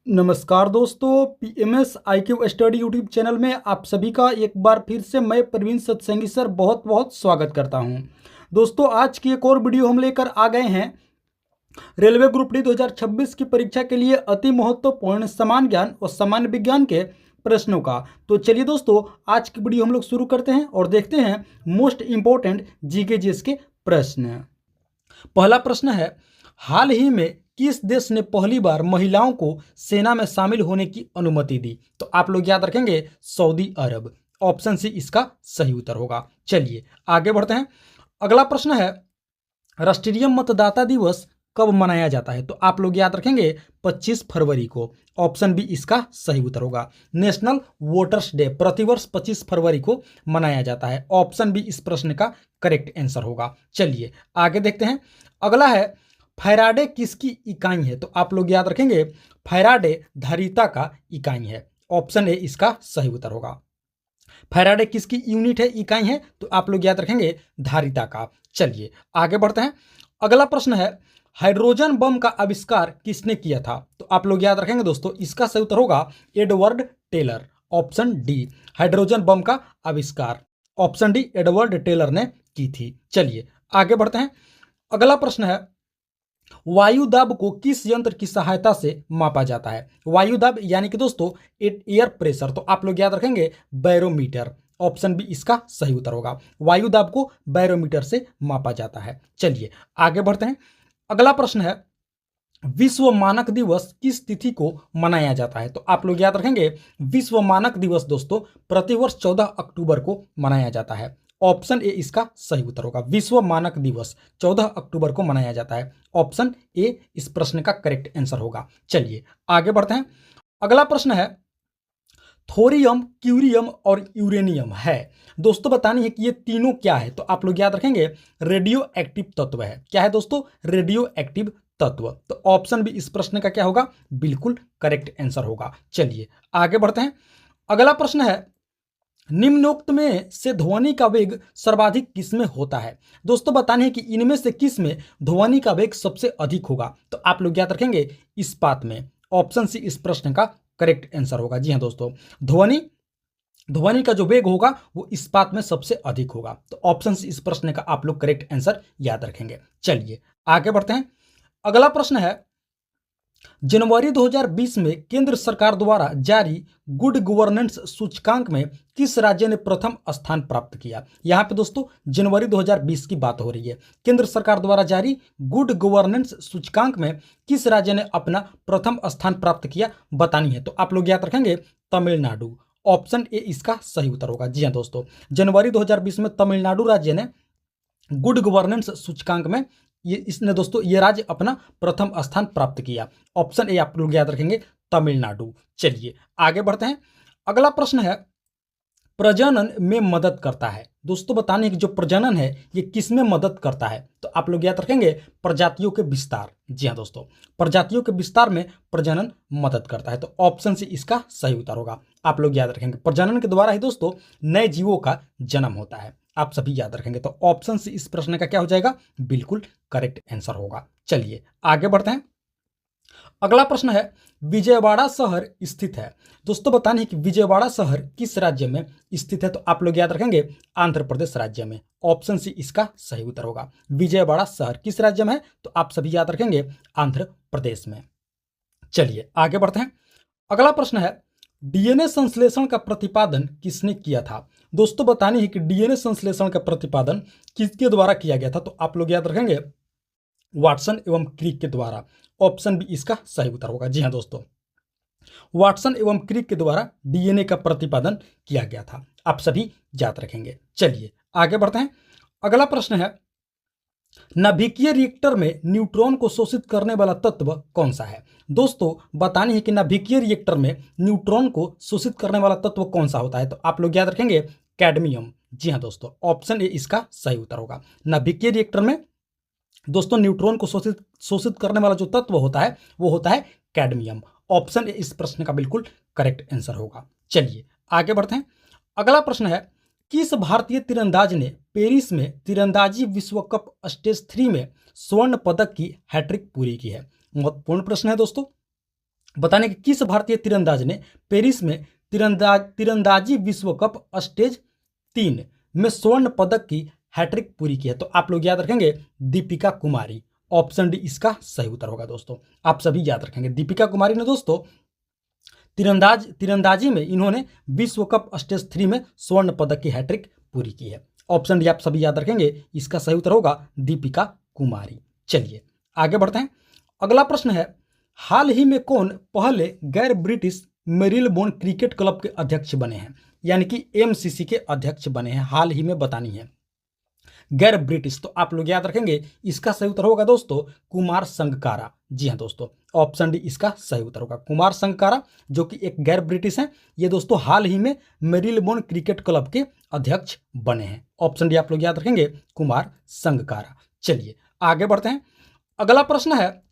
नमस्कार दोस्तों, PMS IQ study YouTube channel में आप सभी का एक बार फिर से मैं प्रवीण सत्संगी सर बहुत बहुत स्वागत करता हूं। दोस्तों, आज की एक और वीडियो हम लेकर आ गए हैं रेलवे ग्रुप डी 2026 की परीक्षा के लिए अति महत्वपूर्ण समान ज्ञान और सामान्य विज्ञान के प्रश्नों का। तो चलिए दोस्तों, आज की वीडियो हम लोग शुरू करते हैं और देखते हैं मोस्ट इंपॉर्टेंट जीके जीएस के प्रश्न। पहला प्रश्न है, हाल ही में किस देश ने पहली बार महिलाओं को सेना में शामिल होने की अनुमति दी? तो आप लोग याद रखेंगे सऊदी अरब। ऑप्शन सी इसका सही उत्तर होगा। चलिए आगे बढ़ते हैं। अगला प्रश्न है, राष्ट्रीय मतदाता दिवस कब मनाया जाता है? तो आप लोग याद रखेंगे 25 फरवरी को। ऑप्शन बी इसका सही उत्तर होगा। नेशनल वोटर्स डे प्रतिवर्ष 25 फरवरी को मनाया जाता है। ऑप्शन बी इस प्रश्न का करेक्ट आंसर होगा। चलिए आगे देखते हैं। अगला है, फैराडे किसकी इकाई है? तो आप लोग याद रखेंगे फैराडे धारिता का इकाई है। ऑप्शन ए इसका सही उत्तर होगा। फैराडे किसकी यूनिट है, इकाई है? तो आप लोग याद रखेंगे धारिता का। चलिए आगे बढ़ते हैं। अगला प्रश्न है, हाइड्रोजन बम का आविष्कार किसने किया था? तो आप लोग याद रखेंगे दोस्तों, इसका सही उत्तर होगा Edward Teller. Option D, hydrogen bomb का आविष्कार ऑप्शन डी एडवर्ड टेलर ने की थी। चलिए आगे बढ़ते हैं। अगला प्रश्न है, वायु दाब को किस यंत्र की सहायता से मापा जाता है? वायु दाब यानी कि दोस्तों एयर प्रेशर। तो आप लोग याद रखेंगे बैरोमीटर। ऑप्शन बी इसका सही उत्तर होगा। वायु दाब को बैरोमीटर से मापा जाता है। चलिए आगे बढ़ते हैं। अगला प्रश्न है, विश्व मानक दिवस किस तिथि को मनाया जाता है? तो आप लोग याद रखेंगे विश्व मानक दिवस दोस्तों प्रतिवर्ष 14 अक्टूबर को मनाया जाता है। ऑप्शन ए इसका सही उत्तर होगा। विश्व मानक दिवस 14 अक्टूबर को मनाया जाता है। ऑप्शन ए इस प्रश्न का करेक्ट आंसर होगा। चलिए आगे बढ़ते हैं। अगला प्रश्न है, थोरियम, क्यूरियम और यूरेनियम है दोस्तों, बतानी है कि ये तीनों क्या है? तो आप लोग याद रखेंगे रेडियो एक्टिव तत्व है। क्या है दोस्तों? रेडियो एक्टिव तत्व। तो ऑप्शन भी इस प्रश्न का क्या होगा? बिल्कुल करेक्ट आंसर होगा। चलिए आगे बढ़ते हैं। अगला प्रश्न है, निम्नोक्त में से ध्वनि का वेग सर्वाधिक किस में होता है? दोस्तों बताने है कि इनमें से किस में ध्वनि का वेग सबसे अधिक होगा? तो आप लोग याद रखेंगे इस्पात में। ऑप्शन सी इस प्रश्न का करेक्ट आंसर होगा। जी हाँ दोस्तों, ध्वनि ध्वनि का जो वेग होगा वो इस्पात में सबसे अधिक होगा। तो ऑप्शन सी इस प्रश्न का आप लोग करेक्ट आंसर याद रखेंगे। चलिए आगे बढ़ते हैं। अगला प्रश्न है, जनवरी 2020 में केंद्र सरकार द्वारा जारी गुड गवर्नेंस सूचकांक में किस राज्य ने प्रथम स्थान प्राप्त किया? यहां पे दोस्तों जनवरी 2020 की बात हो रही है। केंद्र सरकार द्वारा जारी गुड गवर्नेंस सूचकांक में किस राज्य ने अपना प्रथम स्थान प्राप्त किया, बतानी है। तो आप लोग याद रखेंगे तमिलनाडु। ऑप्शन ए इसका सही उत्तर होगा। जी हाँ दोस्तों, जनवरी 2020 में तमिलनाडु राज्य ने गुड गवर्नेंस सूचकांक में इसने दोस्तों ये राज्य अपना प्रथम स्थान प्राप्त किया। ऑप्शन ए आप लोग याद रखेंगे तमिलनाडु। चलिए आगे बढ़ते हैं। अगला प्रश्न है, प्रजनन में मदद करता है दोस्तों, बताने कि जो प्रजनन है ये किस में मदद करता है? तो आप लोग याद रखेंगे प्रजातियों के विस्तार। जी हाँ दोस्तों, प्रजातियों के विस्तार में प्रजनन मदद करता है। तो ऑप्शन सी इसका सही उत्तर होगा। आप लोग याद रखेंगे प्रजनन के द्वारा ही दोस्तों नए जीवों का जन्म होता है। आप सभी याद रखेंगे। तो ऑप्शन सी इस प्रश्न का क्या हो जाएगा? बिल्कुल करेक्ट आंसर होगा। चलिए आगे बढ़ते हैं। अगला प्रश्न है, विजयवाड़ा शहर स्थित है दोस्तों, बताने है कि विजयवाड़ा शहर किस राज्य में स्थित है? तो आप लोग याद रखेंगे आंध्र प्रदेश राज्य में। ऑप्शन सी इसका सही उत्तर होगा। विजयवाड़ा शहर किस राज्य में है? तो आप सभी याद रखेंगे आंध्र प्रदेश में। चलिए आगे बढ़ते हैं। अगला प्रश्न है, डीएनए संश्लेषण का प्रतिपादन किसने किया था? दोस्तों बताने है कि डीएनए संश्लेषण का प्रतिपादन किसके द्वारा किया गया था? तो आप लोग याद रखेंगे वाटसन एवं क्रिक के द्वारा। ऑप्शन बी इसका सही उत्तर होगा। जी हाँ दोस्तों, वाटसन एवं क्रिक के द्वारा डीएनए का प्रतिपादन किया गया था। आप सभी याद रखेंगे। चलिए आगे बढ़ते हैं। अगला प्रश्न है, नाभिकीय रिएक्टर में न्यूट्रॉन को शोषित करने वाला तत्व कौन सा है? दोस्तों बतानी है कि नाभिकीय रिएक्टर में न्यूट्रॉन को शोषित करने वाला तत्व कौन सा होता है? तो आप लोग याद रखेंगे कैडमियम। जी हाँ दोस्तों, ऑप्शन ए इसका सही उत्तर होगा। नाभिकीय रिएक्टर में दोस्तों न्यूट्रॉन को शोषित करने वाला जो तत्व होता है वो होता है कैडमियम। ऑप्शन ए इस प्रश्न का बिल्कुल करेक्ट आंसर होगा। चलिए आगे बढ़ते हैं। अगला प्रश्न है, किस भारतीय तीरंदाज ने पेरिस में तीरंदाजी विश्व कप स्टेज 3 में स्वर्ण पदक की हैट्रिक पूरी की है? महत्वपूर्ण प्रश्न है दोस्तों। बताने कि किस भारतीय तीरंदाज ने पेरिस में तीरंदाजी विश्व कप स्टेज 3 में स्वर्ण पदक की हैट्रिक पूरी की है? तो आप लोग याद रखेंगे दीपिका कुमारी। ऑप्शन डी इसका सही उत्तर होगा दोस्तों। आप सभी याद रखेंगे दीपिका कुमारी ने दोस्तों तीरंदाजी में इन्होंने विश्व कप स्टेज 3 में स्वर्ण पदक की हैट्रिक पूरी की है। ऑप्शन डी आप सभी याद रखेंगे, इसका सही उत्तर होगा दीपिका कुमारी। चलिए आगे बढ़ते हैं। अगला प्रश्न है, हाल ही में कौन पहले गैर ब्रिटिश मेरिलबोर्न क्रिकेट क्लब के अध्यक्ष बने हैं? यानी कि एमसीसी के अध्यक्ष बने हैं, हाल ही में बतानी है। गैर ब्रिटिश, तो आप लोग याद रखेंगे इसका सही उत्तर होगा दोस्तों कुमार संगकारा। जी हाँ दोस्तों, ऑप्शन डी इसका सही उत्तर होगा कुमार संगकारा, जो कि एक गैर ब्रिटिश हैं। ये दोस्तों हाल ही में मेरिलबोर्न क्रिकेट क्लब के अध्यक्ष बने हैं। ऑप्शन डी आप लोग याद रखेंगे कुमार संगकारा। चलिए आगे बढ़ते हैं। अगला प्रश्न है,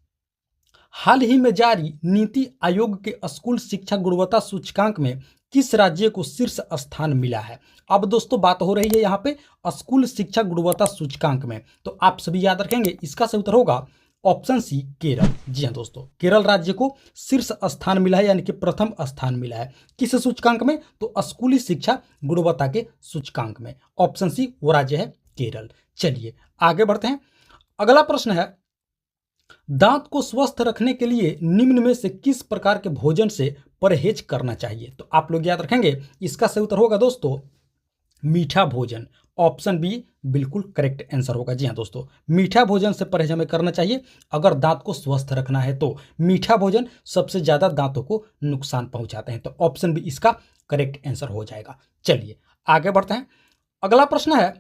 हाल ही में जारी नीति आयोग के स्कूल शिक्षा गुणवत्ता सूचकांक में किस राज्य को शीर्ष स्थान मिला है? अब दोस्तों बात हो रही है यहाँ पे स्कूल शिक्षा गुणवत्ता सूचकांक में, तो आप सभी याद रखेंगे इसका सही उत्तर होगा ऑप्शन सी केरल। जी हाँ दोस्तों, केरल राज्य को शीर्ष स्थान मिला है, यानी कि प्रथम स्थान मिला है। किस सूचकांक में? तो स्कूली शिक्षा गुणवत्ता के सूचकांक में। ऑप्शन सी वो राज्य है केरल। चलिए आगे बढ़ते हैं। अगला प्रश्न है, दांत को स्वस्थ रखने के लिए निम्न में से किस प्रकार के भोजन से परहेज करना चाहिए? तो आप लोग याद रखेंगे इसका सही उत्तर होगा दोस्तों मीठा भोजन। ऑप्शन बी बिल्कुल करेक्ट आंसर होगा। जी हाँ दोस्तों, मीठा भोजन से परहेज हमें करना चाहिए अगर दांत को स्वस्थ रखना है तो। मीठा भोजन सबसे ज्यादा दांतों को नुकसान पहुंचाते हैं, तो ऑप्शन बी इसका करेक्ट आंसर हो जाएगा। चलिए आगे बढ़ते हैं। अगला प्रश्न है,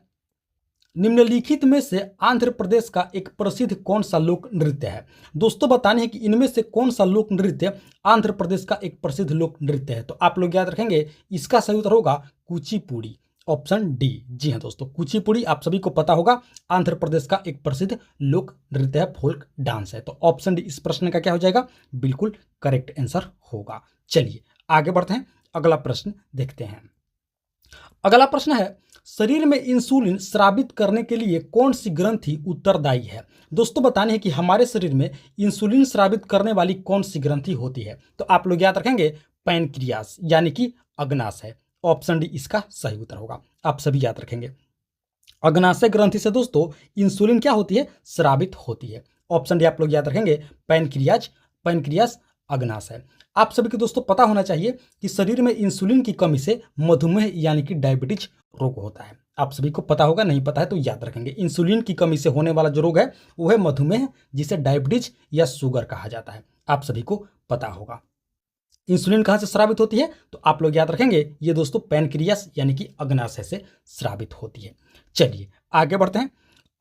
निम्नलिखित में से आंध्र प्रदेश का एक प्रसिद्ध कौन सा लोक नृत्य है? दोस्तों बताने है कि इनमें से कौन सा लोक नृत्य आंध्र प्रदेश का एक प्रसिद्ध लोक नृत्य है? तो आप लोग याद रखेंगे इसका सही उत्तर होगा कुचिपुड़ी। Option D. जी हाँ दोस्तों, कुचिपुड़ी आप सभी को पता होगा आंध्र प्रदेश का एक प्रसिद्ध लोक नृत्य है, फोल्क डांस है। तो ऑप्शन डी इस प्रश्न का क्या हो जाएगा? बिल्कुल करेक्ट आंसर होगा। चलिए आगे बढ़ते हैं, अगला प्रश्न देखते हैं। अगला प्रश्न है, शरीर में इंसुलिन स्रावित करने के लिए कौन सी ग्रंथि उत्तरदायी है? दोस्तों बताने है कि हमारे शरीर में इंसुलिन स्रावित करने वाली कौन सी ग्रंथि होती है? तो आप लोग याद रखेंगे पैनक्रियास, यानी कि अग्नाशय। ऑप्शन डी इसका सही उत्तर होगा। आप सभी याद रखेंगे अग्नाशय ग्रंथि से दोस्तों इंसुलिन क्या होती है? स्रावित होती है। ऑप्शन डी आप लोग याद रखेंगे पैनक्रियास अग्नाशय। आप सभी को दोस्तों पता होना चाहिए कि शरीर में इंसुलिन की कमी से मधुमेह यानी कि डायबिटीज रोग होता है। आप सभी को पता होगा, नहीं पता है तो याद रखेंगे इंसुलिन की कमी से होने वाला जो रोग है वो है मधुमेह, जिसे डायबिटीज या शुगर कहा जाता है। आप सभी को पता होगा। इंसुलिन कहाँ से स्रावित होती है? तो आप लोग याद रखेंगे ये दोस्तों पैनक्रियास यानी कि अग्नाशय से स्रावित होती है। चलिए आगे बढ़ते हैं।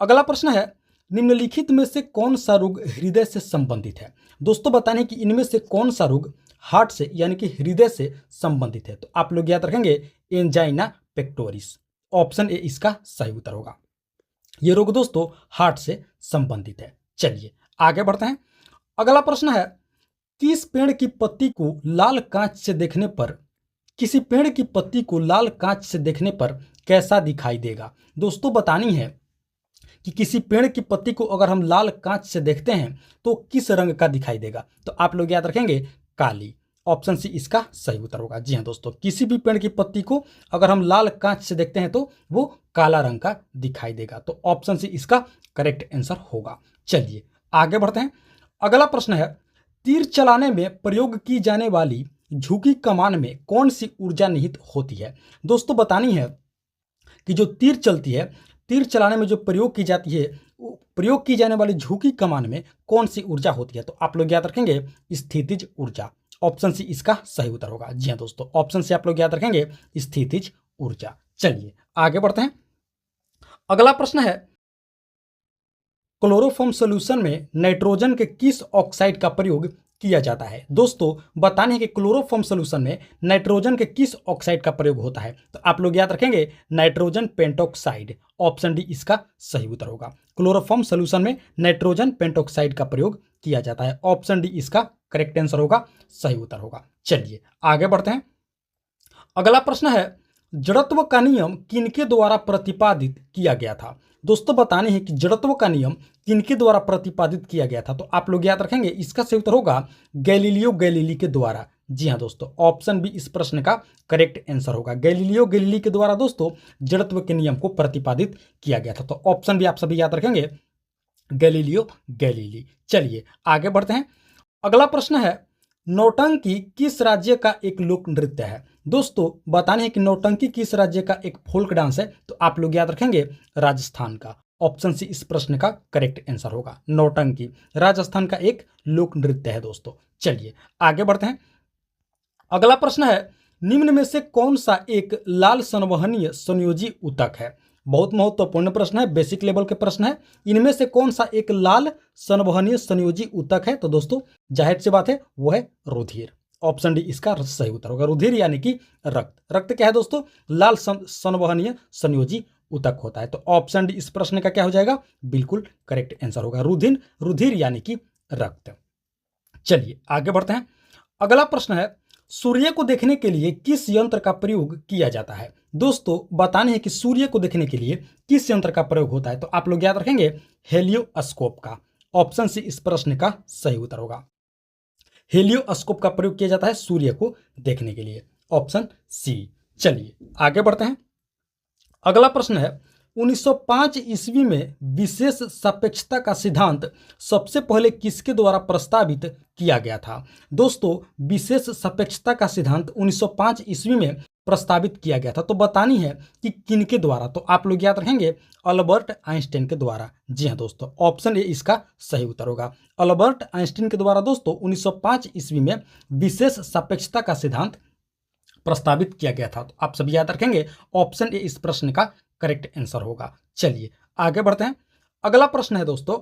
अगला प्रश्न है, निम्नलिखित में से कौन सा रोग हृदय से संबंधित है? दोस्तों बताने कि इनमें से कौन सा रोग हार्ट से यानी कि हृदय से संबंधित है? तो आप लोग याद रखेंगे एंजाइना पेक्टोरिस। ऑप्शन ए इसका सही उत्तर होगा। यह रोग दोस्तों हार्ट से संबंधित है। चलिए आगे बढ़ते हैं। अगला प्रश्न है, किसी पेड़ की पत्ती को लाल कांच से देखने पर कैसा दिखाई देगा? दोस्तों बतानी है कि किसी पेड़ की पत्ती को अगर हम लाल कांच से देखते हैं तो किस रंग का दिखाई देगा? तो आप लोग याद रखेंगे काली। ऑप्शन सी इसका सही उत्तर होगा। जी हाँ दोस्तों, किसी भी पेड़ की पत्ती को अगर हम लाल कांच से देखते हैं तो वो काला रंग का दिखाई देगा। तो ऑप्शन सी इसका करेक्ट आंसर होगा। चलिए आगे बढ़ते हैं। अगला प्रश्न है, तीर चलाने में प्रयोग की जाने वाली झुकी कमान में कौन सी ऊर्जा निहित होती है? दोस्तों बतानी है कि जो तीर चलती है, तीर चलाने में जो प्रयोग की जाने वाली झुकी कमान में कौन सी ऊर्जा होती है? तो आप लोग याद रखेंगे स्थितिज ऊर्जा। ऑप्शन सी इसका सही उत्तर होगा। जी हाँ दोस्तों, ऑप्शन सी आप लोग याद रखेंगे स्थितिज ऊर्जा। चलिए आगे बढ़ते हैं। अगला प्रश्न है, क्लोरोफॉर्म सॉल्यूशन में नाइट्रोजन के किस ऑक्साइड का प्रयोग किया जाता है? दोस्तों बताने है कि क्लोरोफॉर्म सॉल्यूशन में नाइट्रोजन के किस ऑक्साइड का प्रयोग होता है? तो आप लोग याद रखेंगे नाइट्रोजन पेंटॉक्साइड। ऑप्शन डी इसका सही उत्तर होगा। क्लोरोफॉर्म सॉल्यूशन में नाइट्रोजन पेंटॉक्साइड का प्रयोग किया जाता है। ऑप्शन डी इसका करेक्ट आंसर होगा, सही उत्तर होगा। चलिए आगे बढ़ते हैं। अगला प्रश्न है, जड़त्व का नियम किनके द्वारा प्रतिपादित किया गया था? दोस्तों बताने हैं कि जड़त्व का नियम किनके द्वारा प्रतिपादित किया गया था, तो आप लोग याद रखेंगे इसका सही उत्तर होगा गैलीलियो गैलीली के द्वारा। जी हाँ दोस्तों, ऑप्शन बी इस प्रश्न का करेक्ट आंसर होगा। गैलीलियो गैलीली के द्वारा दोस्तों जड़त्व के नियम को प्रतिपादित किया गया था, तो ऑप्शन भी आप सभी याद रखेंगे गैलीलियो गैलीली। चलिए आगे बढ़ते हैं। अगला प्रश्न है, नौटंकी किस राज्य का एक लोक नृत्य है? दोस्तों बताने हैं कि नौटंकी किस राज्य का एक फोल्क डांस है, तो आप लोग याद रखेंगे राजस्थान का। ऑप्शन सी इस प्रश्न का करेक्ट आंसर होगा। नौटंकी राजस्थान का एक लोक नृत्य है दोस्तों। चलिए आगे बढ़ते हैं। अगला प्रश्न है, निम्न में से कौन सा एक लाल संवहनीय संयोजी ऊतक है? बहुत महत्वपूर्ण प्रश्न है, बेसिक लेवल के प्रश्न है। इनमें से कौन सा एक लाल संवहनीय संयोजी ऊतक है? तो दोस्तों जाहिर सी बात है वो है रुधिर। ऑप्शन डी इसका सही उत्तर होगा। रुधिर यानी कि रक्त। रक्त क्या है दोस्तों? लाल संवहनीय संयोजी ऊतक होता है। तो ऑप्शन डी इस प्रश्न का क्या हो जाएगा? बिल्कुल करेक्ट आंसर होगा रुधिर। रुधिर यानी कि रक्त। चलिए आगे बढ़ते हैं। अगला प्रश्न है, सूर्य को देखने के लिए किस यंत्र का प्रयोग किया जाता है? दोस्तों बताने हैं कि सूर्य को देखने के लिए किस यंत्र का प्रयोग होता है, तो आप लोग याद रखेंगे हेलियोस्कोप का। ऑप्शन सी इस प्रश्न का सही उत्तर होगा। हेलियोस्कोप का प्रयोग किया जाता है सूर्य को देखने के लिए। Option C. चलिए आगे बढ़ते हैं। अगला प्रश्न है, 1905 ईस्वी में विशेष सापेक्षता का सिद्धांत सबसे पहले किसके द्वारा प्रस्तावित किया गया था? दोस्तों विशेष सापेक्षता का सिद्धांत 1905 ईस्वी में प्रस्तावित किया गया था, तो बतानी है कि किनके द्वारा, तो आप लोग याद रखेंगे अल्बर्ट आइंस्टाइन के द्वारा। जी हाँ दोस्तों, ऑप्शन ए इसका सही उत्तर होगा। अल्बर्ट आइंस्टाइन के द्वारा दोस्तों 1905 ईस्वी में विशेष सापेक्षता का सिद्धांत प्रस्तावित किया गया था, तो आप सभी याद रखेंगे ऑप्शन ए इस प्रश्न का करेक्ट आंसर होगा। चलिए आगे बढ़ते हैं। अगला प्रश्न है दोस्तों,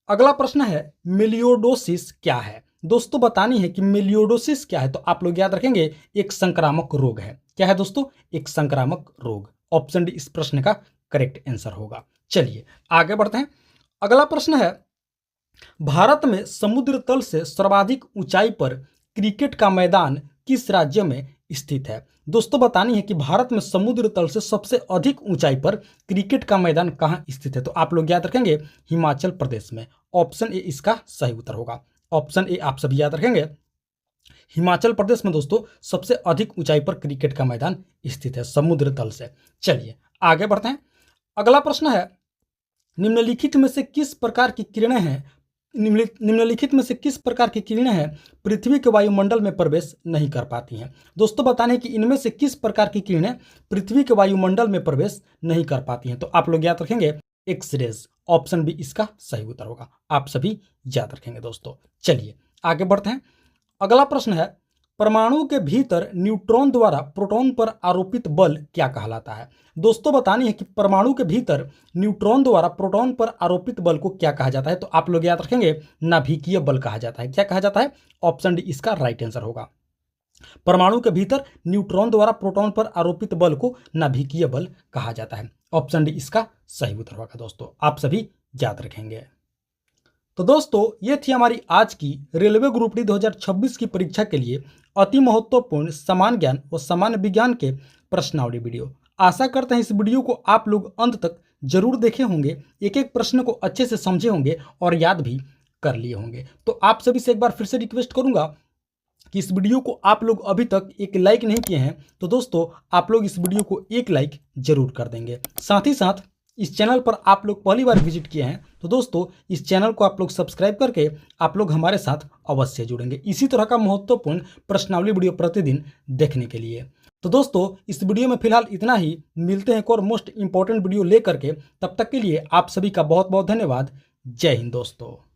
अगला प्रश्न है मेलियोडोसिस क्या है? दोस्तों बतानी है कि मेलियोडोसिस क्या है, तो आप लोग याद रखेंगे एक संक्रामक रोग है। क्या है दोस्तों? एक संक्रामक रोग। ऑप्शन डी इस प्रश्न का करेक्ट आंसर होगा। चलिए आगे बढ़ते हैं। अगला प्रश्न है, भारत में समुद्र तल से सर्वाधिक ऊंचाई पर क्रिकेट का मैदान किस राज्य में स्थित है? दोस्तों बतानी है कि भारत में समुद्र तल से सबसे अधिक ऊंचाई पर क्रिकेट का मैदान कहां स्थित है, तो आप लोग याद रखेंगे हिमाचल प्रदेश में। ऑप्शन ए इसका सही उत्तर होगा। ऑप्शन ए आप सभी याद रखेंगे हिमाचल प्रदेश में दोस्तों सबसे अधिक ऊंचाई पर क्रिकेट का मैदान स्थित है समुद्र तल से। चलिए आगे बढ़ते हैं। अगला प्रश्न है, निम्नलिखित में से किस प्रकार की किरणें हैं निम्नलिखित में से किस प्रकार की किरणें हैं पृथ्वी के वायुमंडल में प्रवेश नहीं कर पाती हैं? दोस्तों बताने कि इनमें से किस प्रकार की किरणें पृथ्वी के वायुमंडल में प्रवेश नहीं कर पाती हैं, तो आप लोग याद रखेंगे एक्सरेज। ऑप्शन बी इसका सही उत्तर होगा। आप सभी याद रखेंगे दोस्तों। चलिए आगे बढ़ते हैं। अगला प्रश्न है, परमाणु के भीतर न्यूट्रॉन द्वारा प्रोटॉन पर आरोपित बल क्या कहलाता है? दोस्तों बतानी है कि परमाणु के भीतर न्यूट्रॉन द्वारा प्रोटॉन पर आरोपित बल को क्या कहा जाता है, तो आप लोग याद रखेंगे नाभिकीय बल कहा जाता है। क्या कहा जाता है? ऑप्शन डी इसका राइट आंसर होगा। परमाणु के भीतर न्यूट्रॉन द्वारा प्रोटॉन पर आरोपित बल को नाभिकीय बल कहा जाता है। ऑप्शन डी इसका सही उत्तर होगा दोस्तों। आप सभी याद रखेंगे। तो दोस्तों ये थी हमारी आज की रेलवे ग्रुप डी 2026 की परीक्षा के लिए अति महत्वपूर्ण समान ज्ञान व सामान्य विज्ञान के प्रश्नावली वीडियो। आशा करते हैं इस वीडियो को आप लोग अंत तक जरूर देखे होंगे, एक एक प्रश्न को अच्छे से समझे होंगे और याद भी कर लिए होंगे। तो आप सभी से एक बार फिर से रिक्वेस्ट करूंगा कि इस वीडियो को आप लोग अभी तक एक लाइक नहीं किए हैं, तो दोस्तों आप लोग इस वीडियो को एक लाइक जरूर कर देंगे। साथ ही साथ इस चैनल पर आप लोग पहली बार विजिट किए हैं तो दोस्तों इस चैनल को आप लोग सब्सक्राइब करके आप लोग हमारे साथ अवश्य जुड़ेंगे इसी तरह का महत्वपूर्ण प्रश्नावली वीडियो प्रतिदिन देखने के लिए। तो दोस्तों इस वीडियो में फिलहाल इतना ही, मिलते हैं एक और मोस्ट इंपॉर्टेंट वीडियो लेकर के। तब तक के लिए आप सभी का बहुत बहुत धन्यवाद। जय हिंद दोस्तों।